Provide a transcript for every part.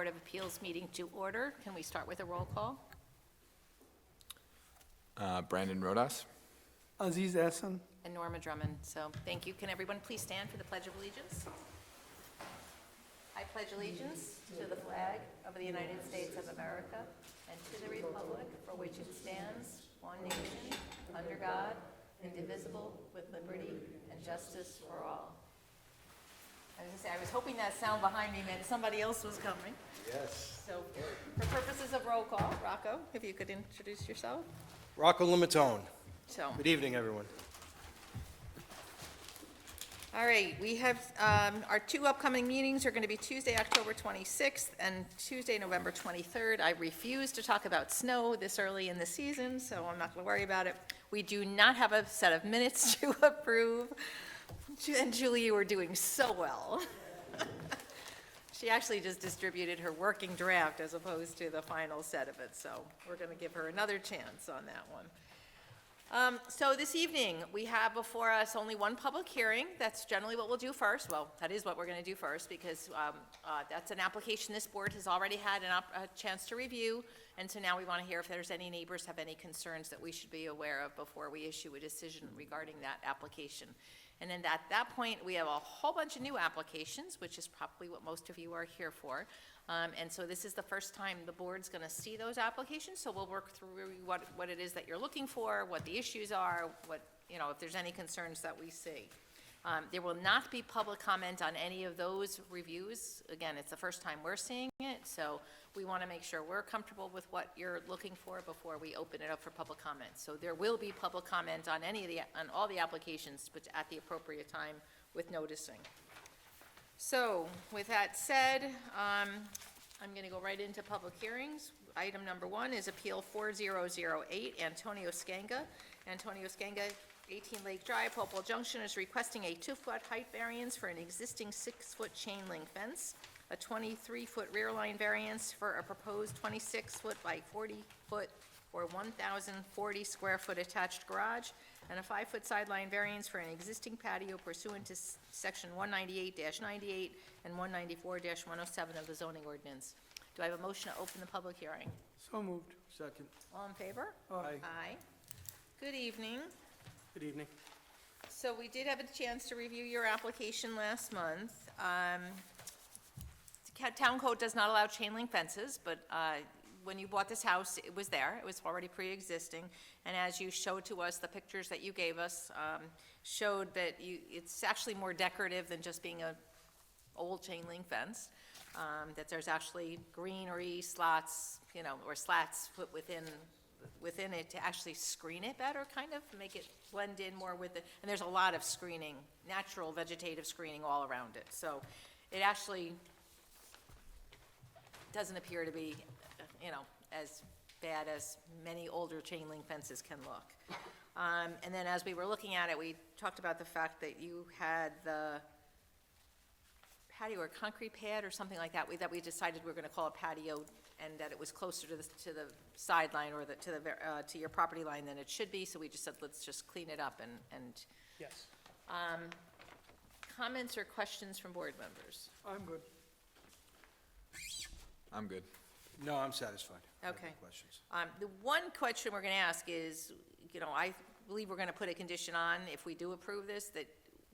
Board of Appeals meeting to order. Can we start with a roll call? Brandon Rodas. Aziz Hassan. And Norma Drummond. So thank you. Can everyone please stand for the Pledge of Allegiance? I pledge allegiance to the flag of the United States of America and to the republic for which it stands, one nation, under God, indivisible, with liberty and justice for all. I was going to say, I was hoping that sound behind me meant somebody else was coming. Yes. So for purposes of roll call, Rocco, if you could introduce yourself. Rocco Limatone. So, Good evening, everyone. all right, we have, our two upcoming meetings are going to be Tuesday, October 26th, and Tuesday, November 23rd. I refuse to talk about snow this early in the season, so I'm not going to worry about it. We do not have a set of minutes to approve, and Julie, you were doing so well. She actually just distributed her working draft as opposed to the final set of it, so we're going to give her another chance on that one. So this evening, we have before us only one public hearing. That's generally what we'll do first. Well, that is what we're going to do first, because that's an application this board has already had a chance to review, and so now we want to hear if there's any neighbors have any concerns that we should be aware of before we issue a decision regarding that application. And then at that point, we have a whole bunch of new applications, which is probably what most of you are here for. And so this is the first time the board's going to see those applications, so we'll work through what it is that you're looking for, what the issues are, if there's any concerns that we see. There will not be public comment on any of those reviews. Again, it's the first time we're seeing it, so we want to make sure we're comfortable with what you're looking for before we open it up for public comment. So there will be public comment on on all the applications, but at the appropriate time with noticing. So with that said, I'm going to go right into public hearings. Item number 1 is Appeal 4008, Antonio Scanga. Antonio Scanga, 18 Lake Drive, Hopewell Junction, is requesting a 2-foot height variance for an existing 6-foot chain link fence, a 23-foot rear line variance for a proposed 26-foot by 40-foot or 1,040 square foot attached garage, and a 5-foot sideline variance for an existing patio pursuant to section 198-98 and 194-107 of the zoning ordinance. Do I have a motion to open the public hearing? So moved. Second. All in favor? Aye. Aye. Good evening. Good evening. So we did have a chance to review your application last month. Town code does not allow chain link fences, but when you bought this house, it was there. It was already pre-existing. And as you showed to us, the pictures that you gave us showed that it's actually more decorative than just being a old chain link fence. That there's actually greenery, slots, or slats put within it to actually screen it better, kind of, make it blend in more with it. And there's a lot of screening, natural vegetative screening all around it. So it actually doesn't appear to be, as bad as many older chain link fences can look. And then as we were looking at it, we talked about the fact that you had the patio or concrete pad or something like that, that we decided we were going to call a patio, and that it was closer to the sideline or to your property line than it should be. So we just said, let's just clean it up and. Yes. Comments or questions from board members? I'm good. I'm good. No, I'm satisfied. I have no Okay. questions. The one question we're going to ask is, I believe we're going to put a condition on, if we do approve this, that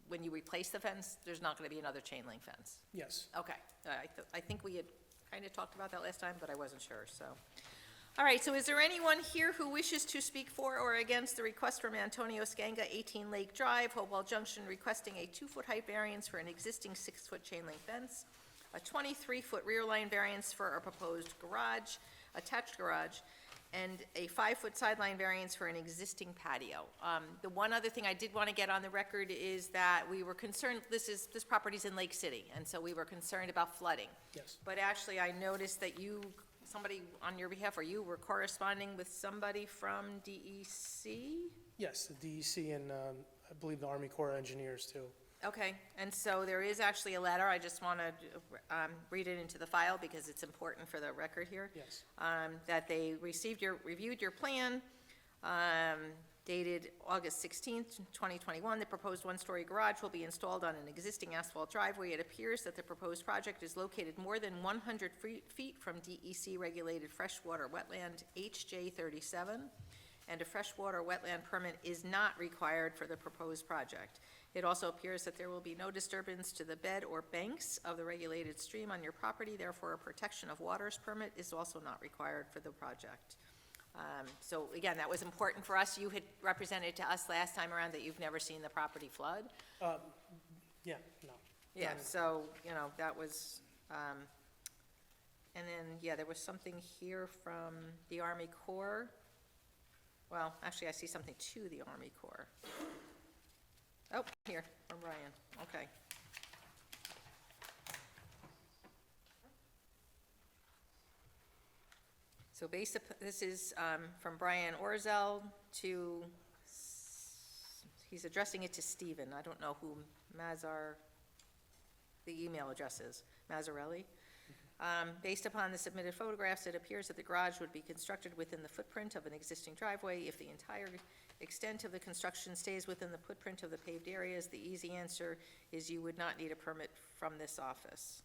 when you replace the fence, there's not going to be another chain link fence. Yes. Okay. I think we had kind of talked about that last time, but I wasn't sure, so. All right, so is there anyone here who wishes to speak for or against the request from Antonio Scanga, 18 Lake Drive, Hopewell Junction, requesting a 2-foot height variance for an existing 6-foot chain link fence, a 23-foot rear line variance for a proposed garage, attached garage, and a 5-foot sideline variance for an existing patio. The one other thing I did want to get on the record is that we were concerned, this property's in Lake City, and so we were concerned about flooding. Yes. But actually, I noticed that somebody on your behalf, or you were corresponding with somebody from DEC? Yes, the DEC and I believe the Army Corps of Engineers too. Okay, and so there is actually a letter, I just want to read it into the file because it's important for the record here. Yes. That they reviewed your plan, dated August 16th, 2021. The proposed one-story garage will be installed on an existing asphalt driveway. It appears that the proposed project is located more than 100 feet from DEC-regulated freshwater wetland HJ 37, and a freshwater wetland permit is not required for the proposed project. It also appears that there will be no disturbance to the bed or banks of the regulated stream on your property, therefore a protection of waters permit is also not required for the project. So again, that was important for us. You had represented to us last time around that you've never seen the property flood. Yeah, no. Yeah, so, you know, that was, and then, yeah, there was something here from the Army Corps. Well, actually, I see something to the Army Corps. Oh, here, from Brian, okay. So this is from Brian Orzel to, he's addressing it to Stephen. I don't know who the email address is, Mazzarelli. Based upon the submitted photographs, it appears that the garage would be constructed within the footprint of an existing driveway. If the entire extent of the construction stays within the footprint of the paved areas, the easy answer is you would not need a permit from this office.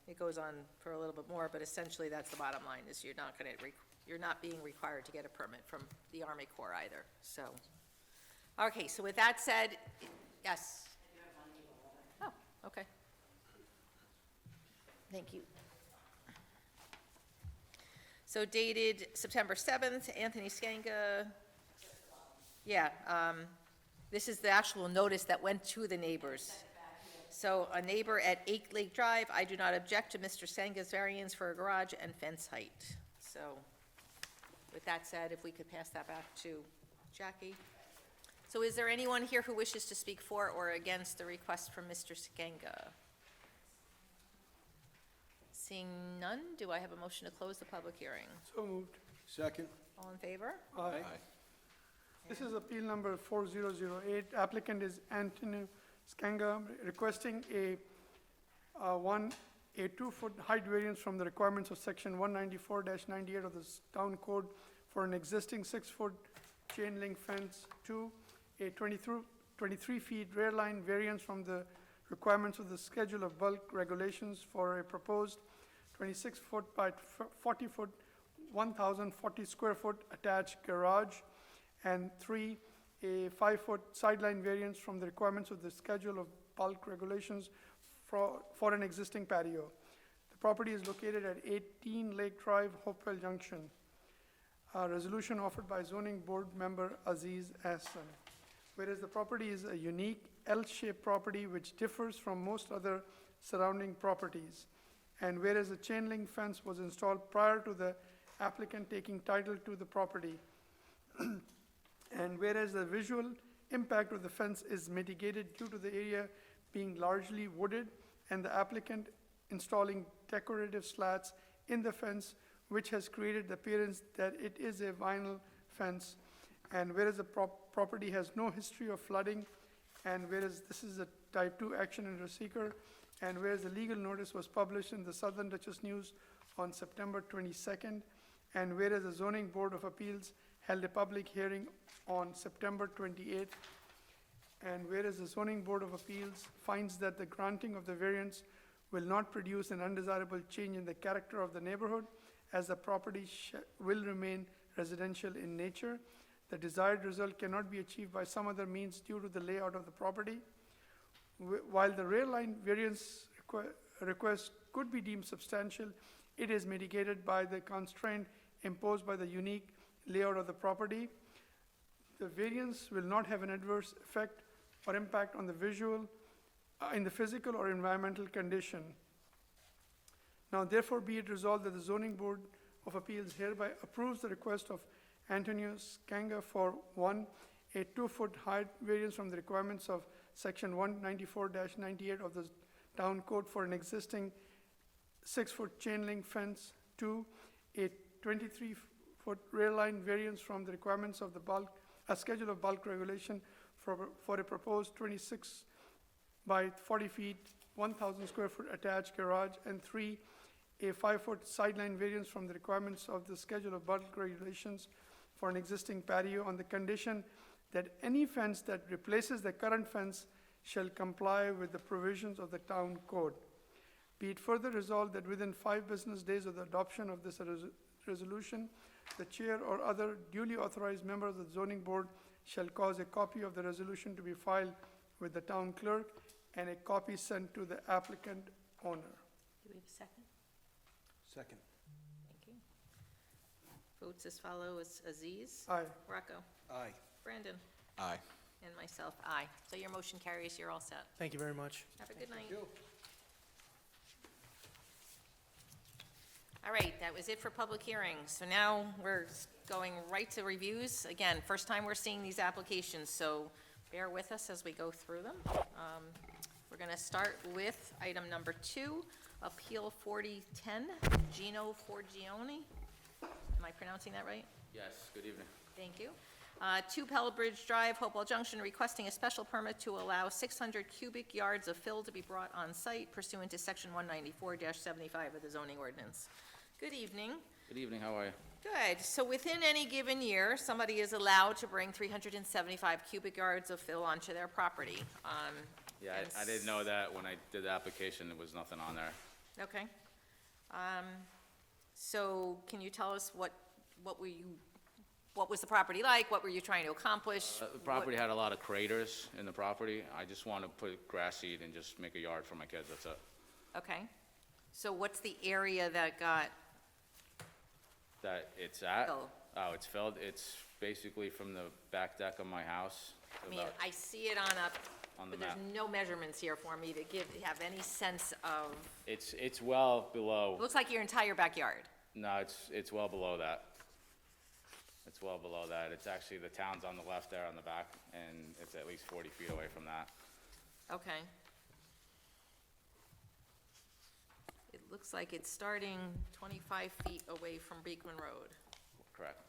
It goes on for a little bit more, but essentially that's the bottom line, is you're not being required to get a permit from the Army Corps either, so. Okay, so with that said, yes? Oh, okay. Thank you. So dated September 7th, Anthony Skanga. Yeah, this is the actual notice that went to the neighbors. So a neighbor at 8 Lake Drive, I do not object to Mr. Sanga's variance for a garage and fence height. So with that said, if we could pass that back to Jackie. So is there anyone here who wishes to speak for or against the request from Mr. Skanga? Seeing none, do I have a motion to close the public hearing? So moved. Second. All in favor? Aye. This is appeal number 4008. Applicant is Antonio Skanga, requesting a 2-foot height variance from the requirements of section 194-98 of the town code for an existing 6-foot chain link fence. 2, a 23 feet rear line variance from the requirements of the schedule of bulk regulations for a proposed 26-foot by 40-foot, 1,040 square foot attached garage. And 3, a 5-foot sideline variance from the requirements of the schedule of bulk regulations for an existing patio. The property is located at 18 Lake Drive, Hopewell Junction. A resolution offered by zoning board member Aziz Hassan. Whereas the property is a unique L-shaped property which differs from most other surrounding properties. And whereas a chain link fence was installed prior to the applicant taking title to the property. And whereas the visual impact of the fence is mitigated due to the area being largely wooded and the applicant installing decorative slats in the fence, which has created the appearance that it is a vinyl fence. And whereas the property has no history of flooding, and whereas this is a type 2 action under seeker, and whereas the legal notice was published in the Southern Duchess News on September 22nd, and whereas the Zoning Board of Appeals held a public hearing on September 28th, and whereas the Zoning Board of Appeals finds that the granting of the variance will not produce an undesirable change in the character of the neighborhood, as the property will remain residential in nature, the desired result cannot be achieved by some other means due to the layout of the property. While the rear line variance request could be deemed substantial, it is mitigated by the constraint imposed by the unique layout of the property. The variance will not have an adverse effect or impact on the visual, in the physical or environmental condition. Now therefore be it resolved that the Zoning Board of Appeals hereby approves the request of Antonio Skanga for 1, a 2-foot height variance from the requirements of section 194-98 of the town code for an existing 6-foot chain link fence. 2, a 23-foot rear line variance from the requirements of the schedule of bulk regulation for a proposed 26 by 40 feet, 1,000 square foot attached garage. And 3, a 5-foot sideline variance from the requirements of the schedule of bulk regulations for an existing patio on the condition that any fence that replaces the current fence shall comply with the provisions of the town code. Be it further resolved that within 5 business days of the adoption of this resolution, the chair or other duly authorized member of the zoning board shall cause a copy of the resolution to be filed with the town clerk and a copy sent to the applicant owner. Do we have a second? Second. Thank you. Votes as follows: Aziz. Aye. Rocco. Aye. Brandon. Aye. And myself, aye. So your motion carries, you're all set. Thank you very much. Have a good night. All right, that was it for public hearings. So now we're going right to reviews. Again, first time we're seeing these applications, so bear with us as we go through them. We're going to start with item number 2, Appeal 4010, Gino Forgione. Am I pronouncing that right? Yes, good evening. Thank you. 2 Pebble Bridge Drive, Hopewell Junction, requesting a special permit to allow 600 cubic yards of fill to be brought on site pursuant to Section 194-75 of the zoning ordinance. Good evening. Good evening, how are you? Good. So within any given year, somebody is allowed to bring 375 cubic yards of fill onto their property. Yeah, and I didn't know that when I did the application, there was nothing on there. Okay. So can you tell us what was the property like? What were you trying to accomplish? The property had a lot of craters in the property. I just want to put grass seed and just make a yard for my kids, that's it. Okay. So what's the area that got, That it's at? Filled. Oh, it's filled, it's basically from the back deck of my house. to I mean, about- I see it on a, On the but there's map. no measurements here for me to have any sense of, It's well it below, looks like your entire backyard. no, it's well below that. It's well below that. It's actually, the town's on the left there on the back, and it's at least 40 feet away from that. Okay. It looks like it's starting 25 feet away from Beekman Road. Correct.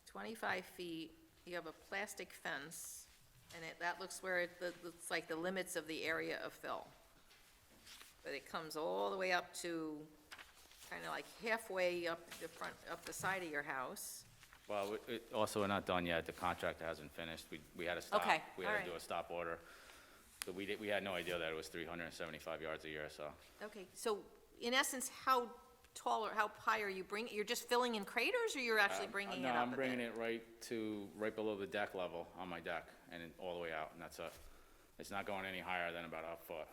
25 feet, you have a plastic fence, and that looks where looks like the limits of the area of fill. But it comes all the way up to, kind of like halfway up the side of your house. Well, also, we're not done yet. The contractor hasn't finished. We had to stop. Okay, We had all to do right. a stop order. So we had no idea that it was 375 yards a year, so. Okay, so in essence, how tall or how high are you bringing, you're just filling in craters, or you're actually bringing it No, up a I'm bringing bit? it right below the deck level on my deck, and then all the way out, and that's it. It's not going any higher than about a foot,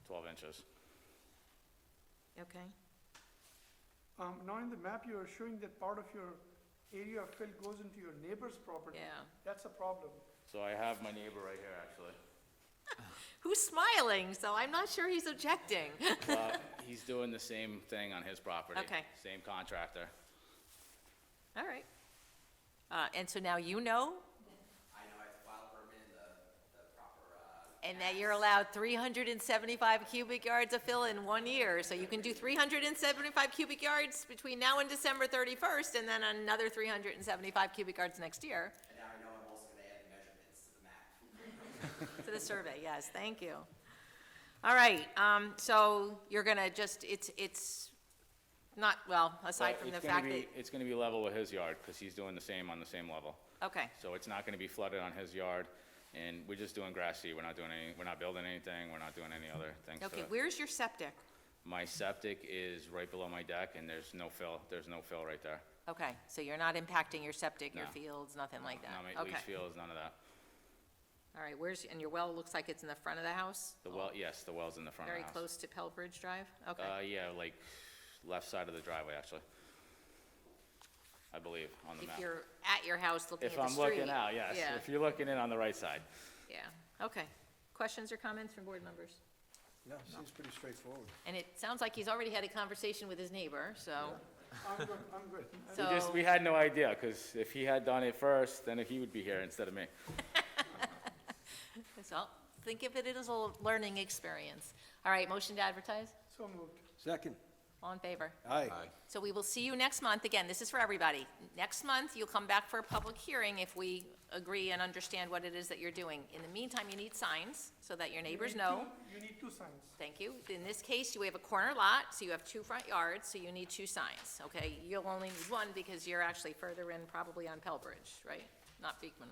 12 inches. Okay, Now in the map, you are showing that part of your area of fill goes into your neighbor's property. yeah. That's a problem. So I have my neighbor right here, actually. Who's smiling? So I'm not sure he's objecting. Well, he's doing the same thing on his property. Okay. Same contractor. All right. And so now you know, I know I have to file a permit in the proper, and that you're allowed 375 cubic yards of fill in 1 year. So you can do 375 cubic yards between now and December 31st, and then another 375 cubic yards next year. and now I know I'm also gonna add the measurements to the map. To the survey, yes, thank you. All right, so you're gonna just, it's not, well, aside But from the it's gonna fact be- that, It's gonna be level with his yard, because he's doing the same on the same level. okay, So it's not gonna be flooded on his yard, and we're just doing grass seed. We're not building anything, we're not doing any other things to okay, it. where's your septic? My septic is right below my deck, and there's no fill right there. Okay, so you're not impacting your septic, your No. fields, nothing like that? No, my leach Okay, fields, none of that. all right, and your well looks like it's in the front of the house? The well, yes, the well's in the front of the Very house. close to Pell Bridge Drive? Okay. Yeah, like left side of the driveway, actually. I believe, on the If map. you're at your house looking at If the I'm street? looking out, yes. Yeah, If you're looking in on the right side. yeah, okay. Questions or comments from board members? No, seems pretty straightforward. And it sounds like he's already had a conversation with his neighbor, so, I'm good, I'm good. so. We had no idea, because if he had done it first, then he would be here instead of me. So, think of it as a learning experience. All right, motion to advertise? So moved. Second. All in favor? Aye. So we will see you next month. Again, this is for everybody. Next month, you'll come back for a public hearing if we agree and understand what it is that you're doing. In the meantime, you need signs so that your neighbors know. You need two signs. Thank you. In this case, you have a corner lot, so you have 2 front yards, so you need 2 signs, okay? You'll only need 1 because you're actually further in, probably on Pell Bridge, right? Not Beekman.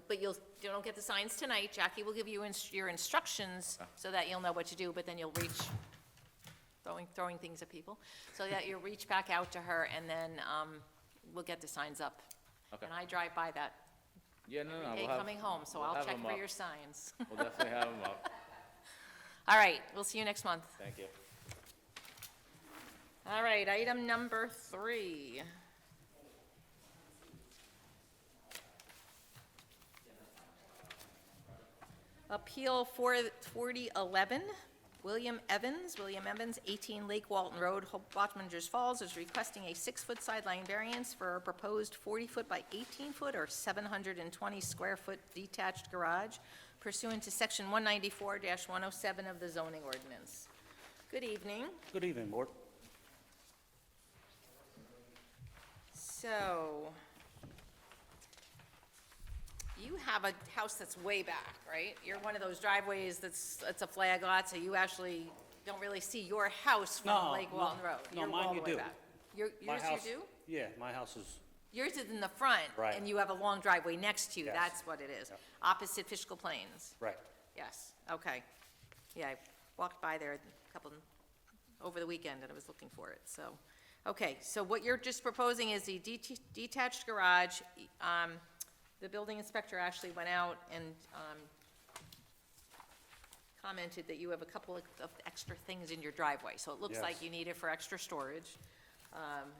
But you don't get the signs tonight. Jackie will give you your instructions so that you'll know what to do, but then you'll reach, throwing things at people, so that you'll reach back out to her, and then we'll get the signs up. Okay. And I drive by that Yeah, no, no, every we'll day have. coming home, so we'll I'll have check 'em for up. your signs. We'll definitely have them up. All right, we'll see you next month. Thank you. All right, item number 3. Appeal 4011, William Evans, 18 Lake Walton Road, Watchman's Falls, is requesting a 6-foot sideline variance for a proposed 40-foot by 18-foot or 720-square-foot detached garage pursuant to Section 194-107 of the zoning ordinance. Good evening. Good evening, Board. So, you have a house that's way back, right? You're one of those driveways it's a flag lot, so you actually don't really see your house from No, Lake no. Walton Road. No, You're mine all you the way do. back. My Yours house- you do? Yeah, my house is, Yours is in the front. Right. And you have a long driveway next to you, Yes. that's what it is. Yep. Opposite Fishkill Plains. right. Yes, okay. Yeah, I walked by there over the weekend, and I was looking for it, so. Okay, so what you're just proposing is the detached garage. The building inspector actually went out and commented that you have a couple of extra things in your driveway. So it looks like Yes. you need it for extra storage,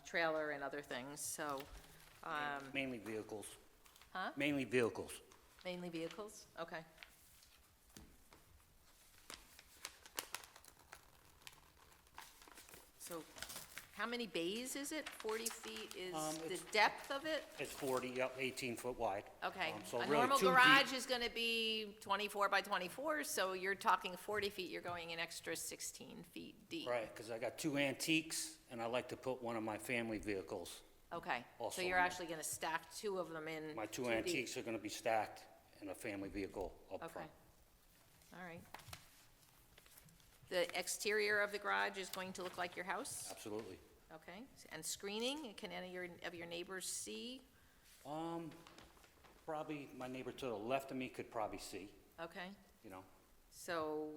trailer and other things, so, Mainly vehicles. Huh? Mainly vehicles. mainly vehicles, okay. So, how many bays is it? 40 feet is the It's- depth of it? It's 40, yep, 18 foot wide. Okay. So A really normal 2 deep. garage is gonna be 24 by 24, so you're talking 40 feet, you're going an extra 16 feet deep. Right, because I got 2 antiques, and I like to put one of my family vehicles. Okay, so Also you're in there. actually gonna stack 2 of them in My 2 2 deep. antiques are going to be stacked in a family vehicle up Okay, front. all right. The exterior of the garage is going to look like your house? Absolutely. Okay, and screening, can any of your neighbors see? Probably my neighbor to the left of me could probably see, Okay, you know. so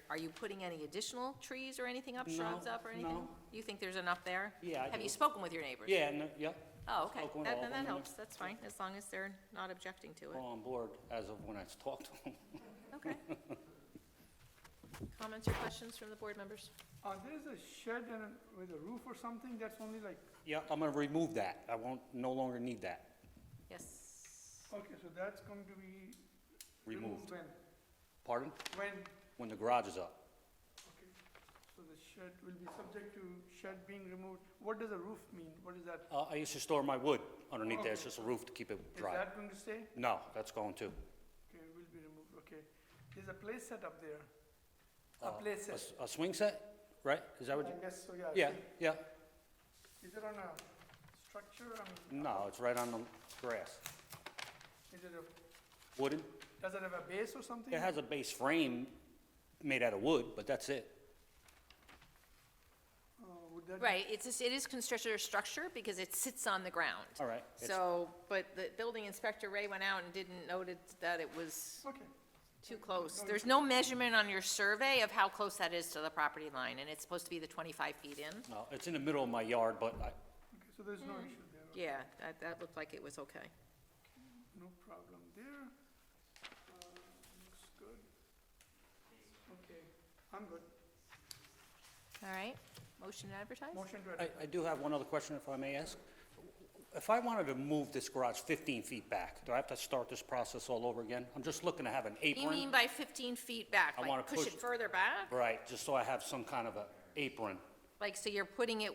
are you putting any additional trees or anything up, No, shrubs up or anything? no. You think there's enough there? Yeah, I Have you do. spoken with your neighbors? Yeah, no, yeah. Oh, okay, Spoken with all then of that them, helps, that's fine, as long as they're not objecting to it. All on board as of when I talked to him. Okay. Comments or questions from the board members? There's a shed with a roof or something that's only like, Yeah, I'm gonna remove that. I won't, no longer need that. Yes. okay, so that's going to be Removed. removed when? Pardon? When? When the garage is up. Okay, so the shed will be subject to shed being removed. What does a roof mean? What is that? I used to store my wood underneath there. It's just a roof to keep it Is dry. that going to stay? No, that's going to. Okay, it will be removed, okay. There's a play set up there. Uh, A play set. A swing set, right? Is that what I you? guess so, yeah. Yeah, see. yeah. Is it on a structure? No, it's right on the grass. Is it a, Wooden. does it have a base or something? It has a base frame made out of wood, but that's it. Would that? Right, it is constructed a structure because it sits on the ground. All right. It's- So, but the building inspector, Ray, went out and didn't noted that it was Okay, too close. There's no measurement on your survey of how close that is to the property line, and it's supposed to be the 25 feet in. No, it's in the middle of my yard, but okay, so there's no issue there. Yeah, that looked like it was okay. No problem there. Looks good. Okay, I'm good. All right, motion to advertise? Motion to adjourn. I do have one other question, if I may ask. If I wanted to move this garage 15 feet back, do I have to start this process all over again? I'm just looking to have an What do you mean apron. by 15 feet back? I Like wanna push push- it further back? Right, just so I have some kind of a apron. Like, so you're putting it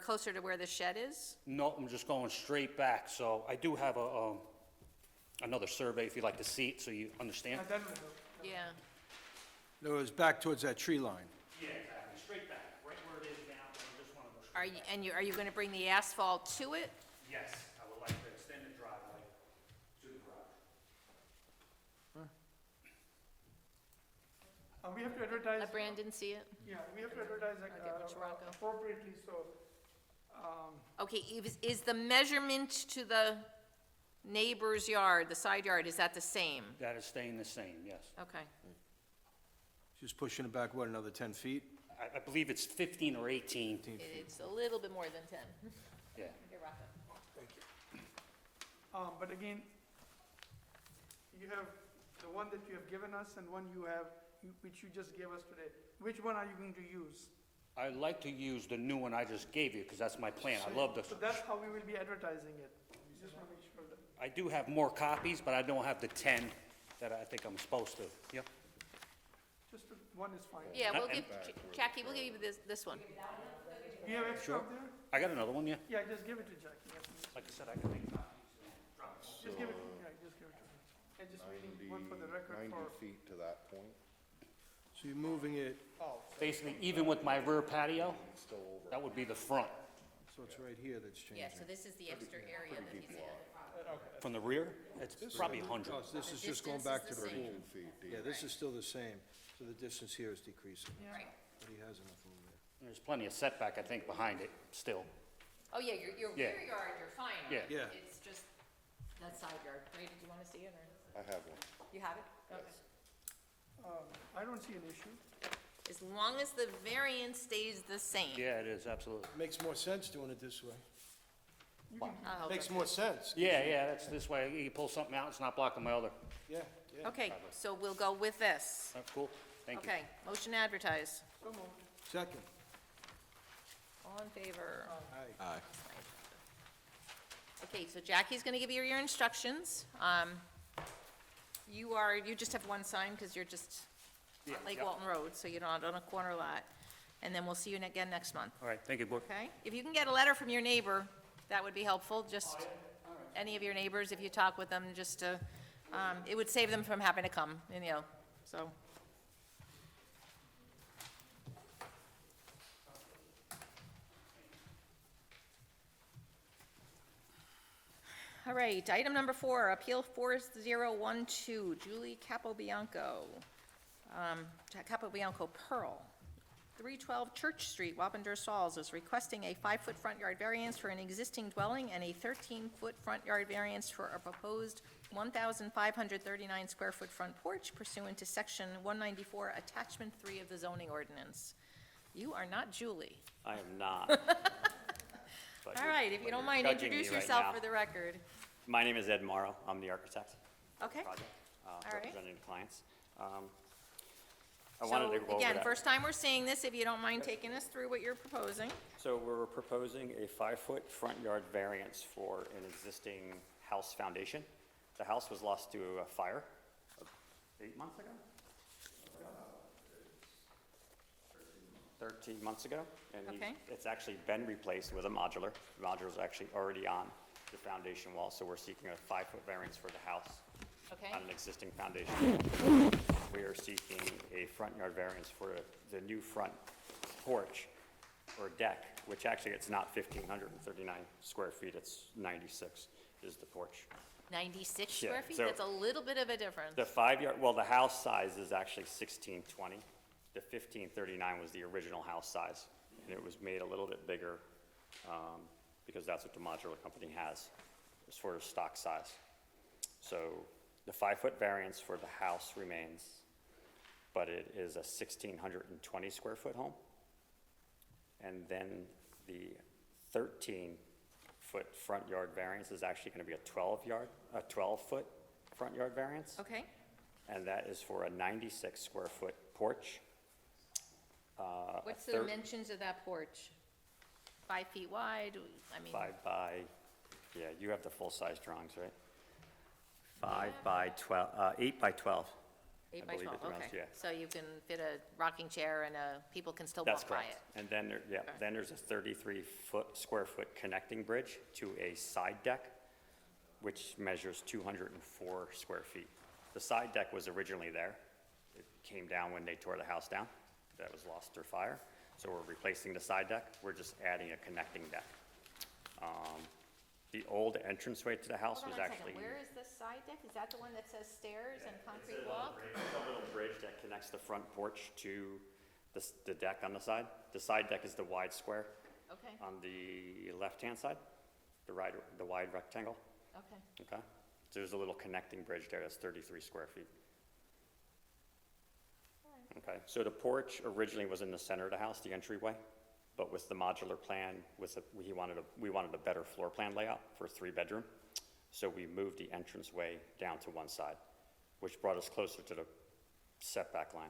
closer to where the shed is? No, I'm just going straight back, so I do have another survey if you'd like to see it, so you understand. That will help. Yeah. No, it's back towards that tree line. Yeah, exactly. are you going to bring the asphalt to it? Yes, I would like to extend the driveway to the garage. We have to advertise. Let Brandon see it? Yeah, we have to advertise get what you want, go. appropriately, so, Okay, is the measurement to the neighbor's yard, the side yard, is that the same? That is staying the same, yes. Okay. Just pushing it back, what, another 10 feet? I believe it's 15 or 18. It's a little bit more than 10. Yeah. Here, Rocco. but again, you have the one that you have given us and one you have, which you just gave us today. Which one are you going to use? I'd like to use the new one I just gave you, because that's my plan. I love this. So that's how we will be advertising it. You just want to make sure that, I do have more copies, but I don't have the 10 that I think I'm supposed to. Yep. just one is fine. Yeah, we'll give, Jackie, we'll give you this one. You have extra up there? I got another one, yeah. Yeah, just give it to Jackie. Yeah, please. Like I said, I can make copies. Just give it, just give it to her. And just reading one for the record 90 for, feet to that point, So you're moving it, Basically, even with my rear patio, still over. that would be the front. so it's right here that's changing. Yeah, so this is the extra area that he's in. From the rear, it's probably 100. Oh, so this is just going distance back is to the the pool. same. 2 feet deep. Yeah, this is still the same, so the distance here is decreasing, Right. but he has enough room there. There's plenty of setback, I think, behind it still. Oh, yeah, your Yeah. rear yard, you're fine. on. Yeah. Yeah. It's just that side yard. Ray, did you want to see it, or? I have one. You have it? Okay. I don't see an issue. As long as the variance stays the same. Yeah, it is, absolutely. Makes more sense doing it this way. Oh, Makes more sense. Yeah, that's this way. You pull something out, it's not blocking my other. Yeah, yeah. Okay, so we'll go with this. That's cool. Thank you. Okay, motion to advertise. So moved. Second. All in favor? Aye. Aye. Okay, so Jackie's gonna give you your instructions. You just have one sign, because you're just on Lake yeah. Walton Road, so you're not on a corner lot. And then we'll see you again next month, All right, thank you, board. okay? If you can get a letter from your neighbor, that would be helpful, just any of your neighbors, if you talk with them, just to, it would save them from having to come, so. All right, item number 4, Appeal 4012, Julie Capobianco. Capobianco Pearl, 312 Church Street, Wappinger Falls, is requesting a 5-foot front yard variance for an existing dwelling and a 13-foot front yard variance for a proposed 1,539 square foot front porch pursuant to Section 194, Attachment 3 of the zoning ordinance. You are not Julie. I am not. But All you're- right, if you but don't you're mind, judging me introduce right yourself now. for the record. My name is Ed Morrow. I'm the architect Okay? of the project, right. representing the clients. I wanted to go So, over again, that. first time we're seeing this, if you don't mind taking us through what you're proposing. So we're proposing a 5-foot front yard variance for an existing house foundation. The house was lost to a fire 8 months ago? 13 months ago. And Okay. it's actually been replaced with a modular. The modular's actually already on the foundation wall, so we're seeking a 5-foot variance for the house Okay? on an existing foundation. We are seeking a front yard variance for the new front porch or deck, which actually it's not 1,539 square feet, it's 96 is the porch. 96 Yeah, square feet? so- That's a little bit of a difference. The 5-yard, well, the house size is actually 1620. The 1539 was the original house size, and it was made a little bit bigger because that's what the modular company has, as far as stock size. So the 5-foot variance for the house remains, but it is a 1,620 square foot home. And then the 13-foot front yard variance is actually going to be a 12-foot front yard variance. Okay? And that is for a 96 square foot porch. What's the dimensions of that porch? 5 feet wide? I mean, 5 by, yeah, you have the full-size drawings, right? 5 by 12, 8 by 12. 8 I by believe 12, it runs, okay. yeah. So you can fit a rocking chair and people can still That's walk by correct. it? And then, then there's a square foot connecting bridge to a side deck, which measures 204 square feet. The side deck was originally there. It came down when they tore the house down. That was lost through fire. So we're replacing the side deck, we're just adding a connecting deck. The old entranceway to the house Hold was on one actually. second, where is this side deck? Is that the one that says stairs and It's concrete a walk? little bridge that connects the front porch to the deck on the side. The side deck is the wide square Okay, on the left-hand side, the wide rectangle, okay. okay? So there's a little connecting bridge there that's 33 square feet. Okay, so the porch originally was in the center of the house, the entryway, but with the modular plan, we wanted a better floor plan layout for a 3-bedroom. So we moved the entranceway down to one side, which brought us closer to the setback line,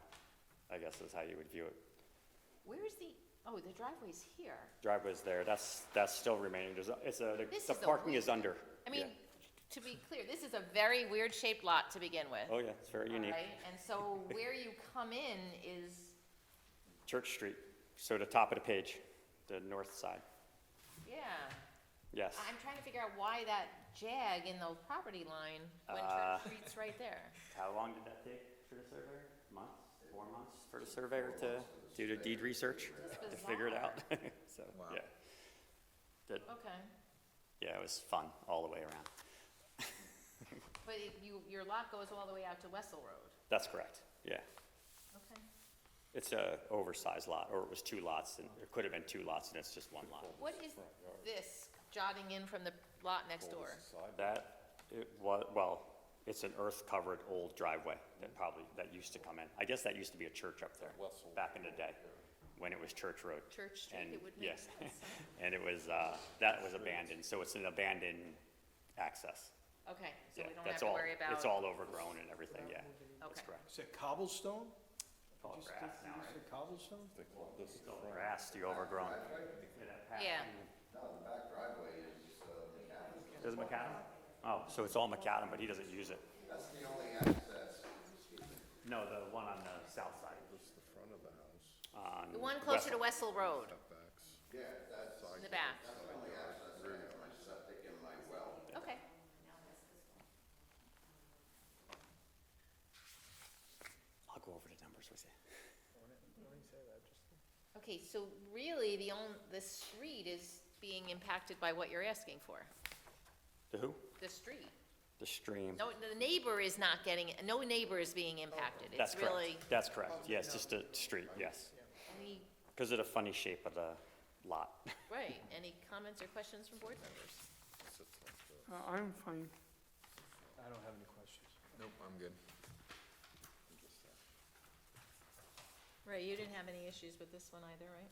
I guess is how you would view it. Where's the, oh, the driveway's here. Driveway's there, that's still remaining, This the is the parking is weird- under. I mean, yeah. to be clear, this is a very weird shaped lot to begin with. Oh, yeah, it's very unique. Right, and so where you come in is, Church Street, so the top of the page, the north side, yeah. yes. I'm trying to figure out why that jag in the property line when Uh, Church Street's right there. How long did that take for the surveyor? Months, 4 months for the surveyor to do the deed research, to figure it out? So, yeah. Okay, Yeah, it was fun all the way around. but your lot goes all the way out to Wessel Road. That's correct, yeah. Okay. It's a oversized lot, or it was 2 lots, and it could have been 2 lots, and it's just 1 lot. What is this jotting in from the lot next door? Well, it's an earth-covered old driveway that used to come in. I guess that used to be a church up there, back in the day, when it was Church Road. Church Street, And- it would make yes. sense. And it was, that was abandoned, so it's an abandoned access. Okay, so Yeah, we don't have that's to all. worry about. It's all overgrown and everything, yeah. That's Okay. correct. Is that cobblestone? All grass now, right? Is it cobblestone? It's all grass, the overgrown. Yeah, Is it macadam? Oh, so it's all macadam, but he doesn't use it. That's the only access. No, the one on the south side. Just the front of the house. the one closer to Wessel Road, Setbacks. Yeah, that's in the back. the only access I have, my septic and my well. Okay. I'll go over the numbers with you. Okay, so really, the street is being impacted by what you're asking for, The who? the street. The stream. No, the neighbor is not getting, no neighbor is being impacted. That's It's really, correct. That's correct. Yes, just the street, yes. any, Because of the funny shape of the lot. right, any comments or questions from board members? I'm fine. I don't have any questions. Nope, I'm good. Right, you didn't have any issues with this one either, right?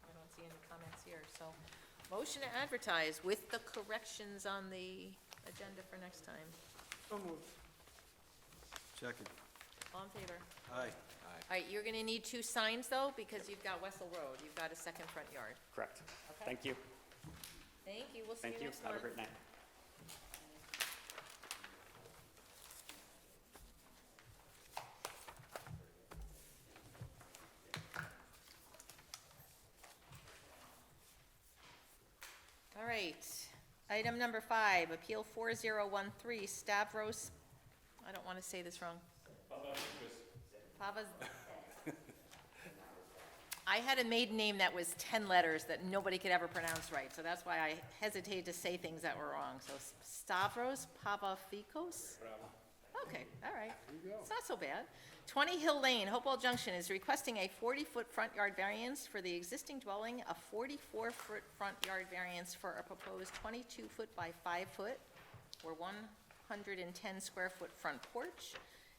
I don't see any comments here, so, motion to advertise with the corrections on the agenda for next time. So moved. Second. All in favor? Aye. All right, you're gonna need 2 signs, though, because you've got Wessel Road, you've got a second front yard. Correct. Okay. Thank you. Thank you, we'll see Thank you you. next month. Have a great night. All right, item number 5, Appeal 4013, Stavros, I don't want to say this wrong. Pavas. I had a maiden name that was 10 letters that nobody could ever pronounce right, so that's why I hesitated to say things that were wrong. So Stavros Pavafikos? Okay, all right. It's not so bad. 20 Hill Lane, Hopewell Junction, is requesting a 40-foot front yard variance for the existing dwelling, a 44-foot front yard variance for a proposed 22-foot by 5-foot, or 110-square-foot front porch,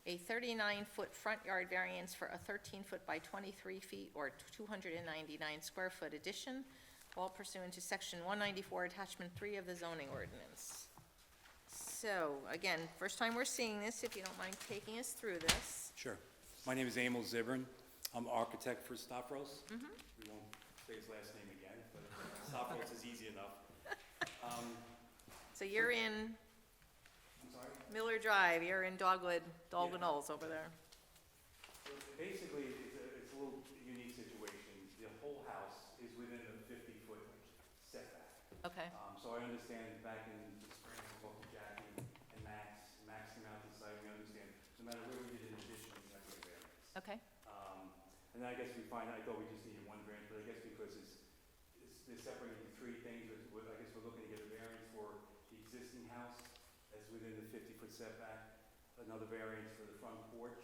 a 39-foot front yard variance for a 13-foot by 23 feet, or 299-square-foot addition, all pursuant to Section 194, Attachment 3 of the zoning ordinance. So, again, first time we're seeing this, if you don't mind taking us through this. Sure. My name is Emil Zibrin. I'm architect for Stavros. We won't say his last name again, but Stavros is easy enough. So you're in I'm sorry? Miller Drive, you're in Dogwood Knolls over there. So basically, it's a little unique situation. The whole house is within a 50-foot setback. Okay, So I understand back in the spring, I spoke to Jackie and Max came out to the site. We understand no matter where we did an addition, we have to get variance. okay, And then I guess I thought we just needed one they're separated into three things. I guess we're looking to get a variance for the existing house that's within the 50-foot setback, another variance for the front porch,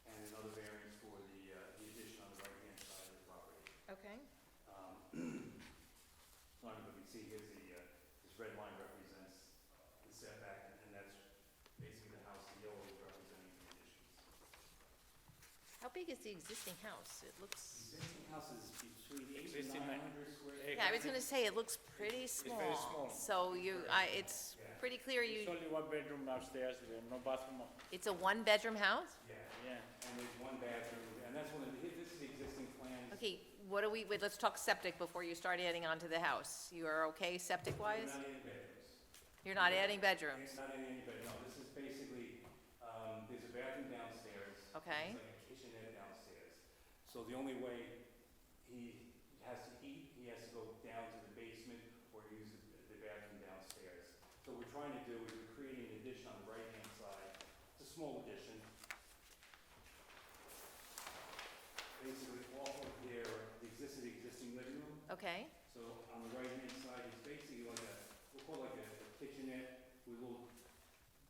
and another variance for the addition on the right-hand side of the property. Okay, Not even we see here's this red line represents the setback, and that's basically the house, the yellow is representing the additions. how big is the existing house? It looks, Existing house is between 800 and 900 square. yeah, I was gonna say, it looks pretty small. very small. So it's pretty clear It's only one bedroom upstairs, there no bathroom. it's a one-bedroom house? Yeah, and there's one bathroom, and that's one of the, this is the existing plan. Okay, what do we, wait, let's talk septic before you start adding on to the house. You are okay septic-wise? Not any bedrooms. You're not adding bedrooms? It's not any bedroom, no, this is basically, there's a bathroom downstairs. Okay. It's like a kitchenette downstairs. So the only way he has to eat, he has to go down to the basement or use the bathroom downstairs. So what we're trying to do is we're creating an addition on the right-hand side. It's a small addition. Basically off of their, the existing living room. Okay, So on the right-hand side, it's basically like we'll call it like a kitchenette with a little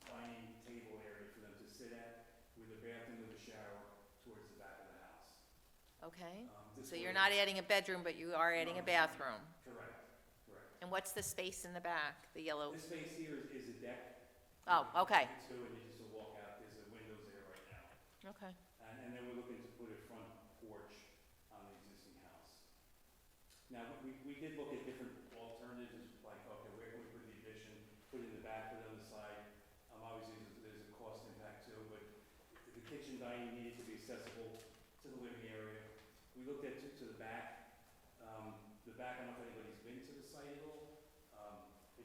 dining table area for them to sit at, with a bathroom with a shower towards the back of the house. okay. This So way- you're not adding a bedroom, but you are adding a bathroom. Correct, correct. And what's the space in the back, the yellow? This space here is a deck. Oh, okay, Two, and you just walk out, there's windows there right now. okay. And then we're looking to put a front porch on the existing house. Now, we did look at different alternatives, like, okay, where can we put the addition, put it in the back, put it on the side. Obviously, there's a cost impact too, but the kitchen dining needed to be accessible to the living area. We looked at to the back. The back, I don't know if anybody's been to the site at all.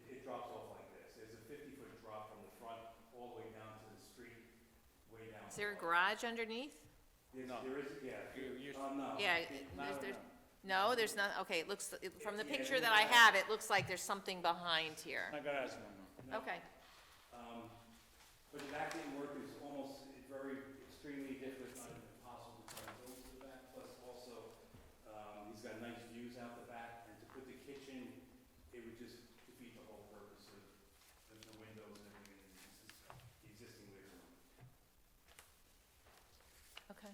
It drops off like this. There's a 50-foot drop from the front all the way down to the street, way down. Is there a garage underneath? There is, yeah. You- No. Yeah, no, there's not, okay, it looks, from the picture that I have, it looks like there's something behind here. No garage, no. Okay, But the back didn't work, it's almost, it's very extremely difficult, not impossible to try and build to the back, plus also, he's got nice views out the back, and to put the kitchen, it would just defeat the whole purpose of the windows and everything, the existing living room. okay.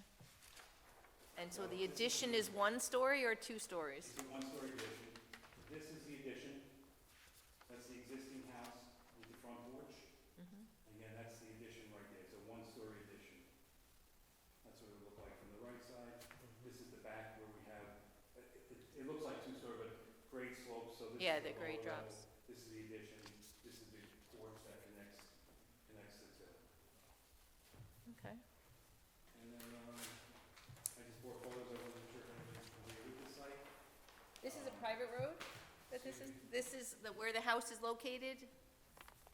And so the addition is 1 story or 2 stories? It's a one-story addition. This is the addition. That's the existing house with the front porch. Again, that's the addition right there. It's a one-story addition. That's what it would look like from the right side. This is the back where we have, it looks like two-story, but grade slopes, so this is Yeah, the the grade lower level. drops. This is the addition. This is the porch that connects the two. Okay. And then, I just brought photos of the church and everything's familiar with the site. This is a private road? That this is where the house is located?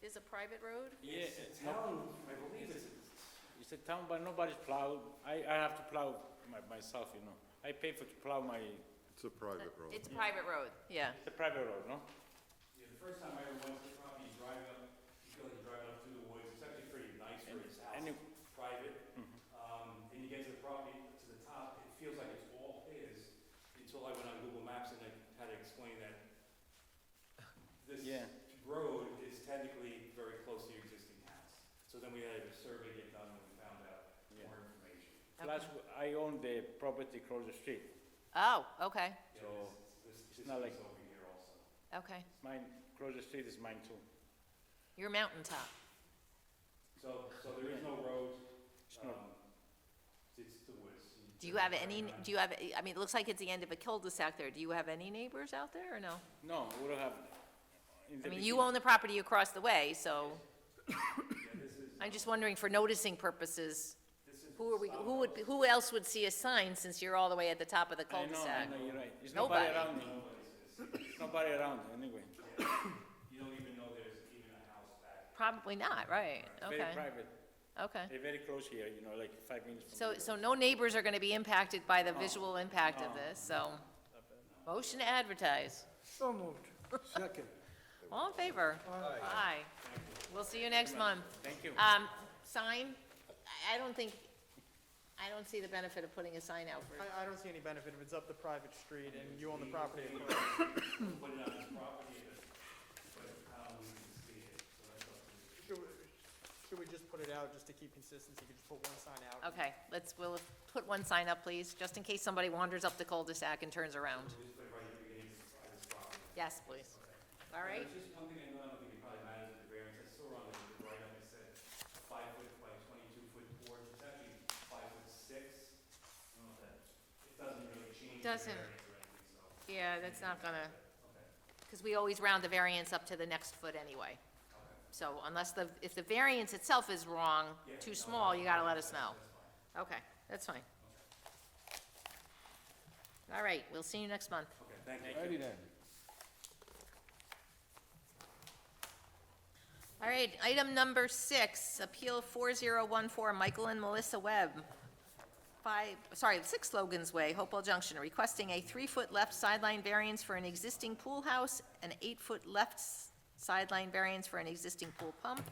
Is a private road? Yeah, It's no, town, I believe it's a town, but nobody's plow. I have to plow myself, you know. I pay to plow my, It's a private road. It's a private road, yeah. it's a private road, no? Yeah, the first time I ever went to the property, you drive up, you feel like you're driving up through the woods, it's actually pretty nice for its house, and it- private. And you get to the property, to the top, it feels like it's all his, until I went on Google Maps and I had to explain that this Yeah. road is technically very close to your existing house. So then we had a survey get done and we found out more information. Plus, I own the property across the street. Oh, okay, Yeah, So, this not like- piece over here also. okay. Mine, across the street is mine too. You're mountaintop. So there is no road, It's not, it's the woods. Do you have any, I mean, it looks like it's the end of a cul-de-sac there. Do you have any neighbors out there, or no? no, we don't have. in I the mean, you begin- own the property across the way, so Yeah, this is, I'm just wondering for noticing purposes, this is. who else would see a sign since you're all the way at the top of the I know, cul-de-sac? you're right. There's nobody Nobody. around me. There's nobody around anyway. You don't even know there's even a house back. Probably not, right, Very okay, private. okay. They're very close here, you know, like 5 minutes from So no neighbors are gonna be impacted by the visual impact of this, so. Motion to advertise. So moved. Second. All in favor? Aye. We'll see you next month. Thank you. Sign, I don't think, I don't see the benefit of putting a sign out for, I don't see any benefit if it's up the private street and you own the property. Put it on his property, but how we can see it, so that's up to you. Should we just put it out just to keep consistency? We could just put one sign out. okay, we'll put one sign up, please, just in case somebody wanders up the cul-de-sac and turns around. Just put it right at the beginning of his property. Yes, please. All right? There's just one thing I know, I don't think it probably matters with the variance, I saw on the write-up, it said 5-foot by 22-foot porch, it's actually 5'6". I don't know if that, it doesn't really change the Doesn't. variance or anything, so. Yeah, that's not gonna, because we always round the variance up to the next foot anyway. So unless if the variance itself is wrong, too small, you gotta let us know. Okay, that's fine. All right, we'll see you next month. Okay, thank you. All right, item number 6, Appeal 4014, Michael and Melissa Webb. 6 Logan's Way, Hopewell Junction, requesting a 3-foot left sideline variance for an existing pool house, an 8-foot left sideline variance for an existing pool pump,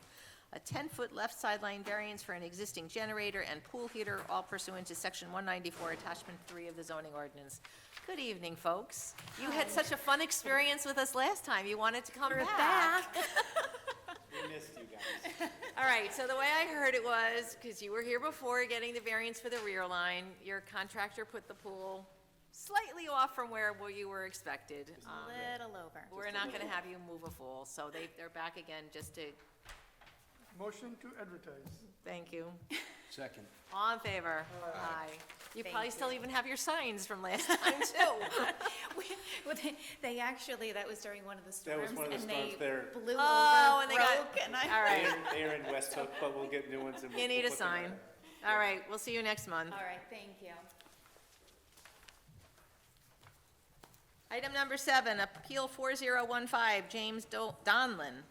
a 10-foot left sideline variance for an existing generator and pool heater, all pursuant to Section 194, Attachment 3 of the zoning ordinance. Good evening, folks. You had such a fun experience with us last time. You wanted to come back. We missed you guys. All right, so the way I heard it was, because you were here before getting the variance for the rear line, your contractor put the pool slightly off from where you were expected. Little over. We're not gonna have you move a fool, so they're back again just to, Motion to advertise. thank you. Second. All in favor? Aye. You Thank probably you. still even have your signs from last time, too. Well, they actually, that was during one of the That was storms, one of the and storms they there. blew Oh, over, and they got, broke, and I. all right, They're in West Hook, but we'll get new ones and you need we'll a put them sign. there. All right, we'll see you next month. All right, thank you. Item number 7, Appeal 4015, James Donlin,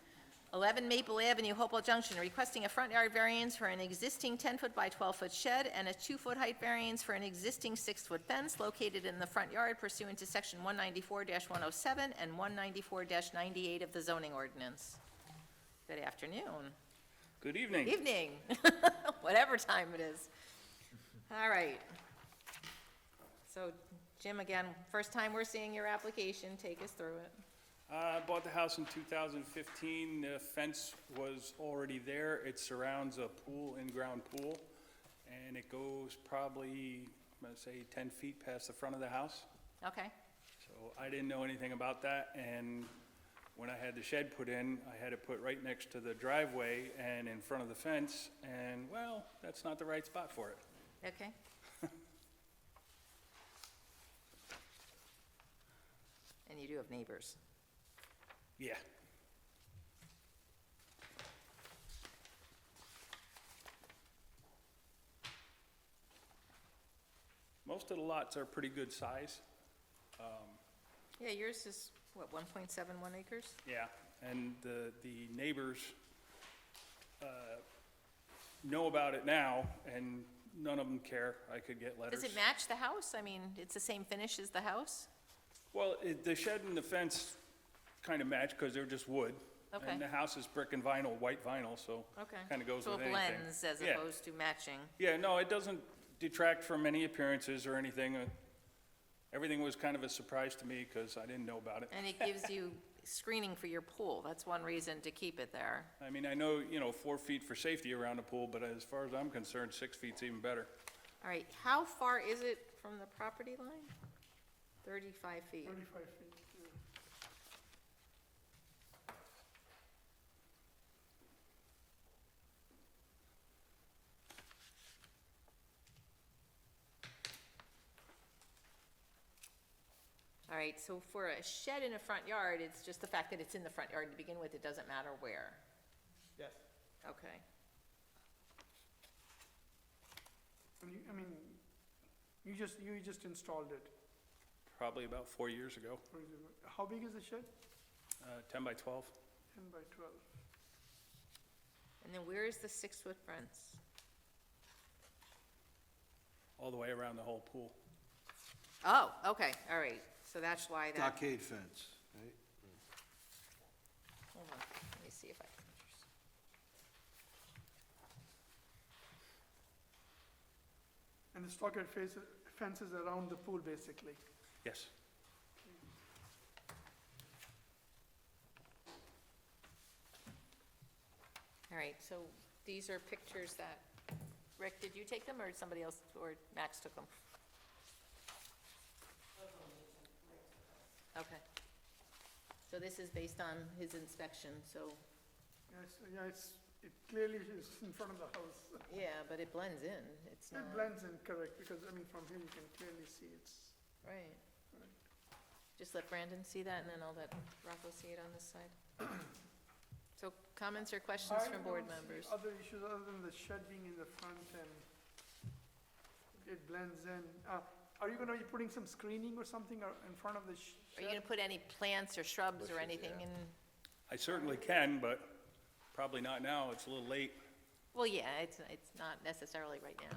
11 Maple Avenue, Hopewell Junction, requesting a front yard variance for an existing 10-foot by 12-foot shed and a 2-foot height variance for an existing 6-foot fence located in the front yard pursuant to Section 194-107 and 194-98 of the zoning ordinance. Good afternoon. Good evening. Evening, whatever time it is. All right. So, Jim, again, first time we're seeing your application, take us through it. I bought the house in 2015. The fence was already there. It surrounds a pool, in-ground pool, and it goes probably, I'm gonna say, 10 feet past the front of the house. Okay, So I didn't know anything about that, and when I had the shed put in, I had it put right next to the driveway and in front of the fence, and, well, that's not the right spot for it. okay. And you do have neighbors. Yeah. Most of the lots are pretty good size. Yeah, yours is, what, 1.71 acres? Yeah, and the neighbors know about it now, and none of them care. I could get letters. Does it match the house? I mean, it's the same finish as the house? Well, the shed and the fence kind of match because they're just wood. Okay. And the house is brick and vinyl, white vinyl, so Okay. kind of goes with So anything. it blends as Yeah. opposed to matching. Yeah, no, it doesn't detract from any appearances or anything. Everything was kind of a surprise to me because I didn't know about it. And it gives you screening for your pool. That's one reason to keep it there. I mean, I know, 4 feet for safety around the pool, but as far as I'm concerned, 6 feet's even better. All right, how far is it from the property line? 35 feet. 25 feet. Yeah. All right, so for a shed in a front yard, it's just the fact that it's in the front yard to begin with, it doesn't matter where. Yes. Okay. And you just installed it. Probably about 4 years ago, For example. How big is the shed? 10 by 12. 10 by 12. And then where is the 6-foot fence? All the way around the whole pool. Oh, okay, all right, so that's why that, Stockade fence, right? hold on, let me see if I can. And the stockade fence is around the pool, basically. Yes. All right, so these are pictures that, Rick, did you take them, or somebody else, or Max took them? Okay. So this is based on his inspection, so, It clearly is in front of the house. yeah, but it blends in, it's not, It blends in, correct, because, I mean, from here you can clearly see it's, right. Just let Brandon see that, and then I'll let Rocco see it on this side. So comments or questions from board I don't see members? other issues other than the shed being in the front and it blends in. Are you gonna be putting some screening or something in front of the Are you shed? gonna put any plants or shrubs or anything in? I certainly can, but probably not now. It's a little late. Well, yeah, it's not necessarily right now.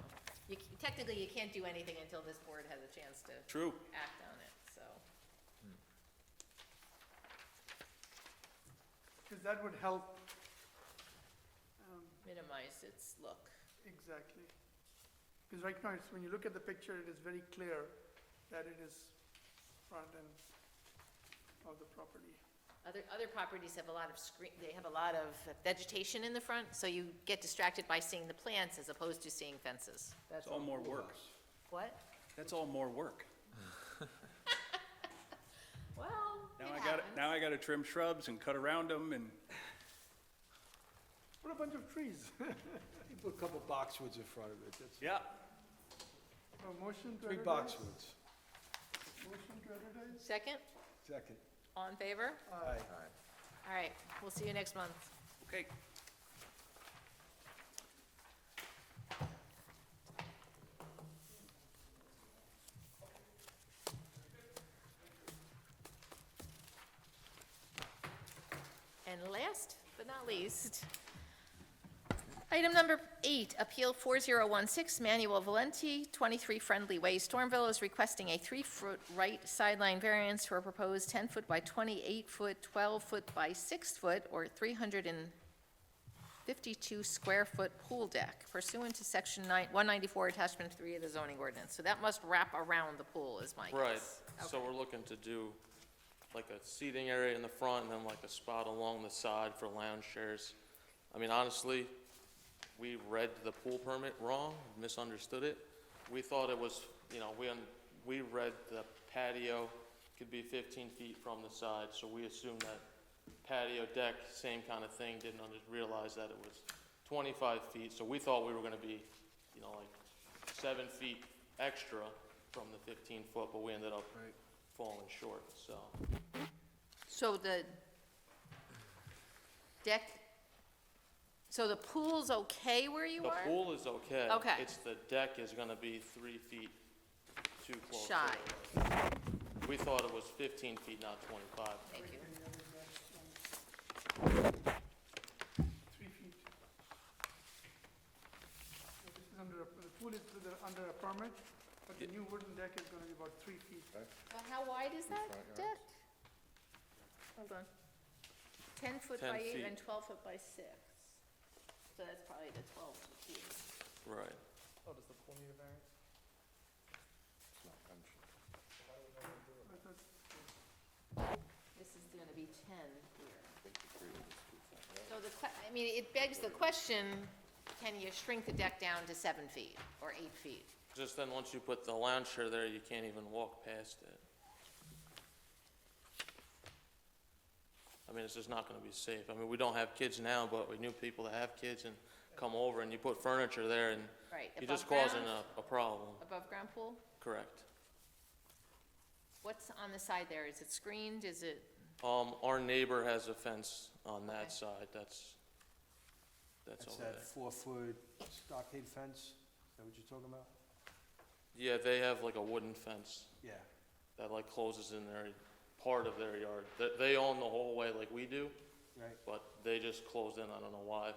Technically, you can't do anything until this board has a chance to True. act on it, so. Because that would help, Minimize its look. exactly. Because right now, when you look at the picture, it is very clear that it is front end of the property. Other properties have a lot of they have a lot of vegetation in the front, so you get distracted by seeing the plants as opposed to seeing fences. That's all more work. What? That's all more work. Well, Now I gotta trim shrubs and cut around them and, Put a bunch of trees. You put a couple boxwoods in front of it, that's, yeah. A motion to 3 advertise? boxwoods. Motion to advertise? Second, Second. all in favor? Aye. All right, we'll see you next month. Okay. And last but not least, item number 8, Appeal 4016, Manuel Valenti, 23 Friendly Way, Stormville, is requesting a 3-foot right sideline variance for a proposed 10-foot by 28-foot, 12-foot by 6-foot, or 352-square-foot pool deck pursuant to Section 194, Attachment 3 of the zoning ordinance. So that must wrap around the pool, is my guess. Right, so Okay. we're looking to do like a seating area in the front and then like a spot along the side for lounge chairs. I mean, honestly, we read the pool permit wrong, misunderstood it. We thought it was, you know, we read the patio could be 15 feet from the side, so we assumed that patio deck, same kind of thing, didn't realize that it was 25 feet, so we thought we were gonna be, you know, like 7 feet extra from the 15 foot, but we ended up falling short, so. So the deck, so the pool's okay where you The are? pool is okay. Okay. It's the deck is gonna be 3 feet too close. to Shy. the- We thought it was 15 feet, not 25. Thank you. 3 feet. So this is the pool is under a permit, but the new wooden deck is gonna be about 3 feet. Well, how wide is that deck? Hold on. 10-foot 10 by 8 feet. and 12-foot by 6. So that's probably the 12 feet. Right. Oh, does the pool need a variance? This is gonna be 10 here. So I mean, it begs the question, can you shrink the deck down to 7 feet or 8 feet? Just then, once you put the lounge chair there, you can't even walk past it. I mean, it's just not gonna be safe. I mean, we don't have kids now, but we knew people that have kids and come over and you put furniture there and Right, you're just above causing ground? a problem. Above-ground pool? Correct. What's on the side there? Is it screened? Is it, Our neighbor has a fence on that Okay. side. That's That's over that there. 4-foot stockade fence, is that what you're talking about? Yeah, they have like a wooden fence Yeah. that like closes in their, part of their yard. They own the whole way like we do, Right. but they just closed in, I don't know why,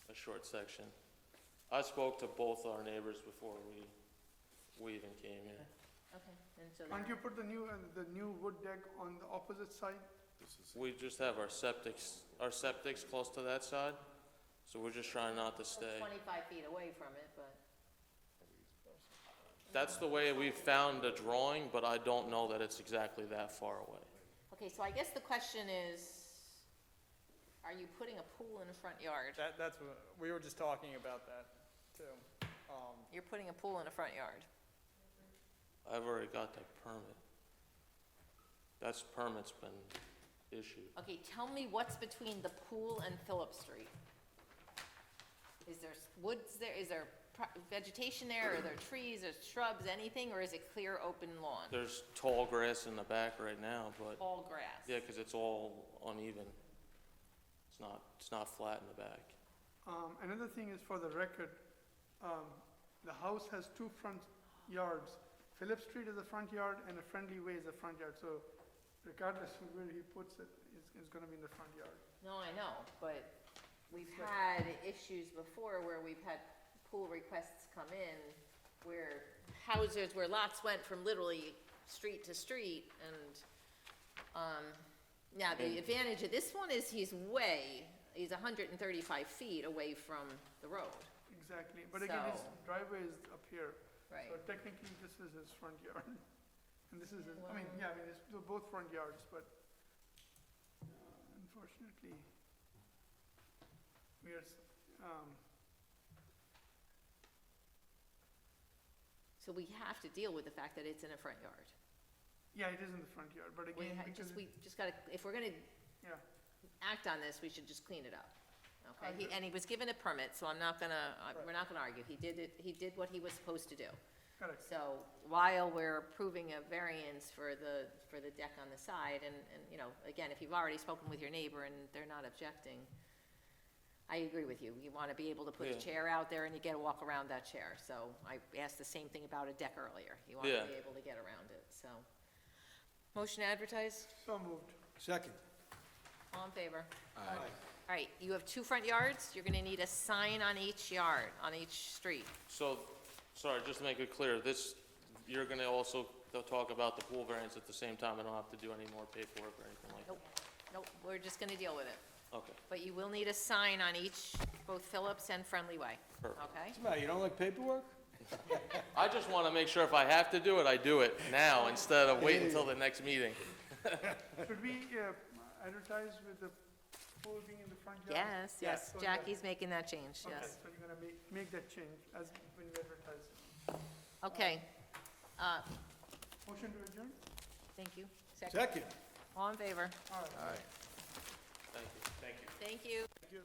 a short section. I spoke to both our neighbors before we even came here. okay, and so Can't you put the new wood deck on the opposite side? We just have our septic's close to that side, so we're just trying not to stay. 25 feet away from it, but, That's the way we found the drawing, but I don't know that it's exactly that far away. Okay, so I guess the question is, are you putting a pool in the front yard? That's what, we were just talking about that, too. You're putting a pool in the front yard. I've already got that permit. That's permit's been issued. Okay, tell me what's between the pool and Phillip Street? Is there woods there, is there vegetation there, are there trees, or shrubs, anything, or is it clear, open lawn? There's tall grass in the back right now, but, All grass? yeah, 'cause it's all uneven. It's not flat in the back. Another thing is for the record, the house has two front yards. Phillip Street is a front yard and a Friendly Way is a front yard, so regardless of where he puts it, it's gonna be in the front yard. No, I know, but we've had issues before where we've had pool requests come in where houses, where lots went from literally street to street, and, now the advantage of this one is he's 135 feet away from the road. Exactly, but again, his So- driveway is up here. Right. So technically, this is his front yard. And this is his, they're both front yards, but unfortunately, we are, So we have to deal with the fact that it's in a front yard. yeah, it is in the front yard, but We again, ha- because, we just gotta, if we're gonna yeah, act on this, we should just clean it up. Okay, agree. and he was given a permit, so I'm not gonna, we're not gonna argue. He did what he was supposed to do. correct. So while we're approving a variance for the deck on the side, and, you know, again, if you've already spoken with your neighbor and they're not objecting, I agree with you. You wanna be able to put a Yeah. chair out there and you get to walk around that chair. So I asked the same thing about a deck earlier. You wanna Yeah. be able to get around it, so. Motion to advertise, So moved. Second. all in favor? Aye. All right, you have two front yards. You're gonna need a sign on each yard, on each street. So, sorry, just to make it clear, you're gonna also talk about the pool variance at the same time. I don't have to do any more paperwork or anything like that? Nope, we're just gonna deal with it. Okay, But you will need a sign on each, both Phillips and Friendly Way, perfect. okay? What's the matter, you don't like paperwork? I just wanna make sure if I have to do it, I do it now instead of waiting until the next meeting. Should we advertise with the pool being in the front yard? Yes, yes, So, Jackie's making that change, Okay, yes. so you're gonna make that change as when you advertise. Okay, Motion to adjourn? thank you. Second. All in favor? All right. Thank you. Thank you. Thank you.